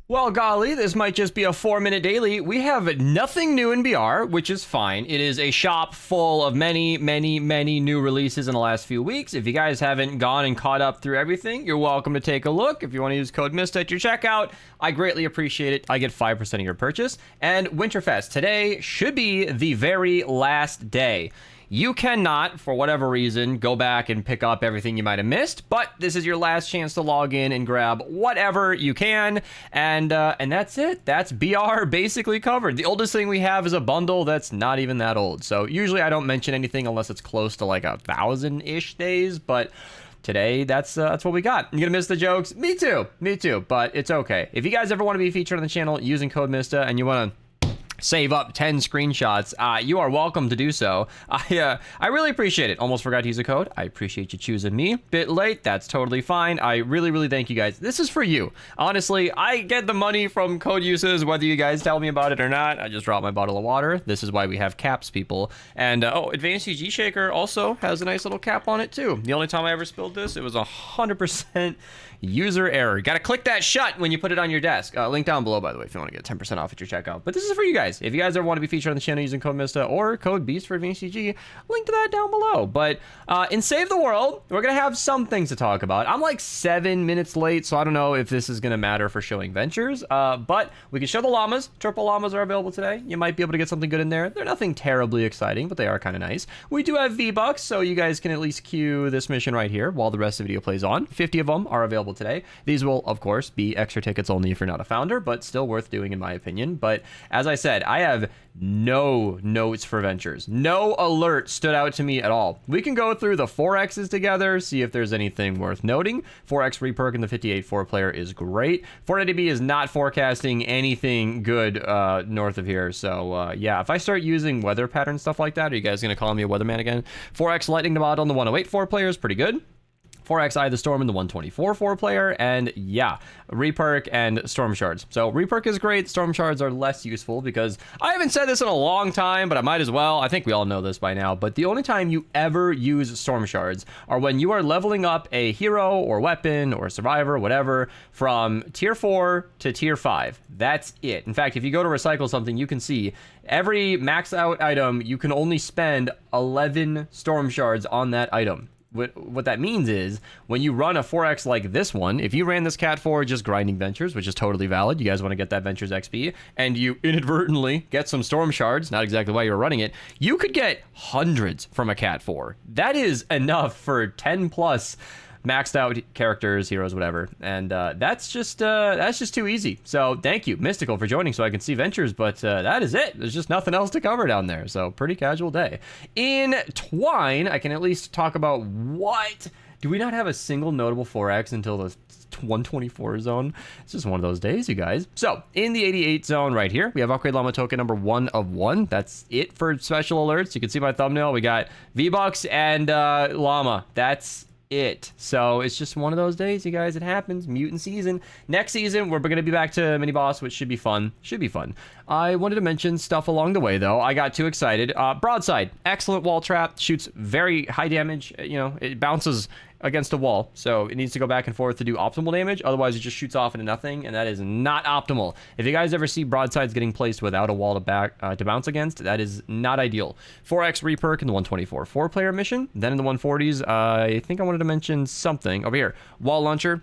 Well, golly, this might just be a 4-minute daily. We have nothing new in BR, which is fine. It is a shop full of many, many, many new releases in the last few weeks. If you guys haven't gone and caught up through everything, you're welcome to take a look. If you want to use code Mista at your checkout, I greatly appreciate it. I get 5% of your purchase. And Winterfest, today should be the very last day. You cannot, for whatever reason, go back and pick up everything you might have missed, but this is your last chance to log in and grab whatever you can, and that's it. That's BR basically covered. The oldest thing we have is a bundle that's not even that old, so usually I don't mention anything unless it's close to like 1,000-ish days, but today, that's what we got. You gonna miss the jokes? Me too, but it's okay. If you guys ever want to be featured on the channel using code Mista and you want to save up 10 screenshots, you are welcome to do so. I really appreciate it. Almost forgot to use a code. I appreciate you choosing me. Bit late, that's totally fine. I really thank you guys. This is for you. Honestly, I get the money from code uses, whether you guys tell me about it or not. I just dropped my bottle of water. This is why we have caps, people. And Advanced UG Shaker also has a nice little cap on it too. The only time I ever spilled this, it was 100% user error. You gotta click that shut when you put it on your desk. Link down below, by the way, if you want to get 10% off at your checkout. But this is for you guys. If you guys ever want to be featured on the channel using code Mista or code Beast for Advanced UG, link to that down below. But in Save the World, we're gonna have some things to talk about. I'm like 7 minutes late, so I don't know if this is gonna matter for showing ventures. But we can show the llamas. Triple llamas are available today. You might be able to get something good in there. They're nothing terribly exciting, but they are kind of nice. We do have V-Bucks, so you guys can at least queue this mission right here while the rest of the video plays on. 50 of them are available today. These will, of course, be extra tickets only if you're not a founder, but still worth doing in my opinion. But as I said, I have no notes for ventures. No alert stood out to me at all. We can go through the 4Xs together, see if there's anything worth noting. 4X reperk in the 58 4-player is great. 490B is not forecasting anything good north of here. So yeah, if I start using weather pattern stuff like that, are you guys going to call me a weatherman again? 4X lightning mod on the 108 4-player is pretty good. 4X Eye of the Storm in the 124 4-player, and yeah, Reperk and Storm Shards. So Reperk is great, Storm Shards are less useful because I haven't said this in a long time, but I might as well. I think we all know this by now, but the only time you ever use Storm Shards are when you are leveling up a hero or weapon or survivor, whatever, from tier 4 to tier 5. That's it. In fact, if you go to recycle something, you can see every max out item, you can only spend 11 Storm Shards on that item. What that means is when you run a 4X like this one, if you ran this Cat 4 just grinding ventures, which is totally valid, you guys want to get that ventures XP, and you inadvertently get some Storm Shards, not exactly why you're running it, you could get hundreds from a Cat 4. That is enough for 10 plus maxed out characters, heroes, whatever, and that's just too easy. So thank you, Mystical, for joining so I can see ventures, but that is it. There's just nothing else to cover down there, so pretty casual day. In Twine, I can at least talk about what... Do we not have a single notable 4X until the 124 zone? It's just one of those days, you guys. So, in the 88 zone right here, we have Upgrade Llama Token number 1 of 1. That's it for special alerts. You can see my thumbnail. We got V-Bucks and Llama. That's it. So it's just one of those days, you guys. It happens. Mutant season. Next season, we're going to be back to mini boss, which should be fun. I wanted to mention stuff along the way, though. I got too excited. Broadside, excellent wall trap. Shoots very high damage. You know, it bounces against a wall, so it needs to go back and forth to do optimal damage. Otherwise, it just shoots off into nothing, and that is not optimal. If you guys ever see broadsides getting placed without a wall to bounce against, that is not ideal. 4X reperk in the 124 4-player mission. Then in the 140s, I think I wanted to mention something over here. Wall launcher.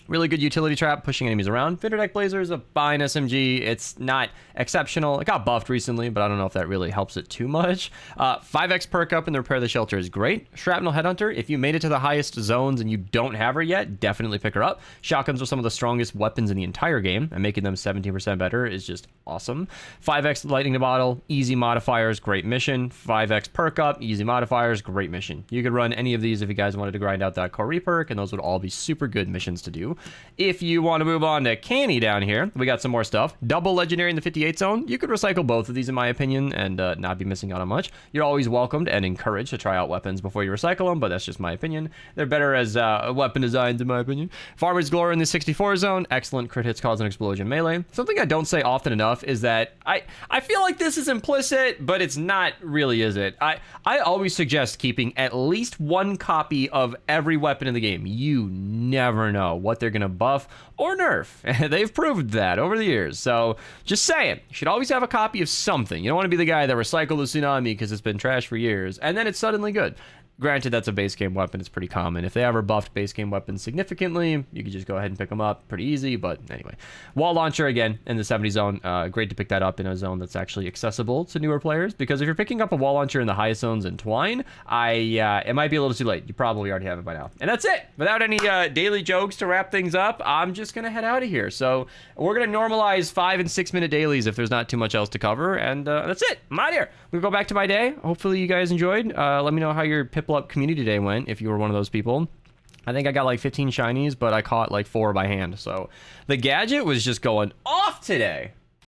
Really good utility trap, pushing enemies around. Deck Blazer is a fine SMG. It's not exceptional. It got buffed recently, but I don't know if that really helps it too much. 5X perk up in the Repair the Shelter is great. Shrapnel Headhunter, if you made it to the highest zones and you don't have her yet, definitely pick her up. Shotguns are some of the strongest weapons in the entire game, and making them 17% better is just awesome. 5X Lightning the Bottle, easy modifiers, great mission. 5X perk up, easy modifiers, great mission. You could run any of these if you guys wanted to grind out that core reperk, and those would all be super good missions to do. If you want to move on to Canny down here, we got some more stuff. Double Legendary in the 58 zone. You could recycle both of these in my opinion and not be missing out on much. You're always welcomed and encouraged to try out weapons before you recycle them, but that's just my opinion. They're better as weapon designs in my opinion. Farmer's Glory in the 64 zone. Excellent crit hits cause an explosion melee. Something I don't say often enough is that I feel like this is implicit, but it's not really, is it? I always suggest keeping at least one copy of every weapon in the game. You never know what they're either going to buff or nerf. They've proved that over the years. So just saying, you should always have a copy of something. You don't want to be the guy that recycled the Tsunami because it's been trash for years, and then it's suddenly good. Granted, that's a base game weapon. It's pretty common. If they ever buffed base game weapons significantly, you could just go ahead and pick them up. Pretty easy, but anyway. Wall launcher, again, in the 70 zone. Great to pick that up in a zone that's actually accessible to newer players, because if you're picking up a wall launcher in the highest zones in Twine, it might be a little too late. You probably already have it by now. And that's it. Without any daily jokes to wrap things up, I'm just going to head out of here. So we're going to normalize 5 and 6 minute dailies if there's not too much else to cover, and that's it. I'm out of here. We'll go back to my day. Hopefully you guys enjoyed. Let me know how your Piplup community day went, if you were one of those people. I think I got like 15 shinies, but I caught like 4 by hand. So the gadget was just going off today.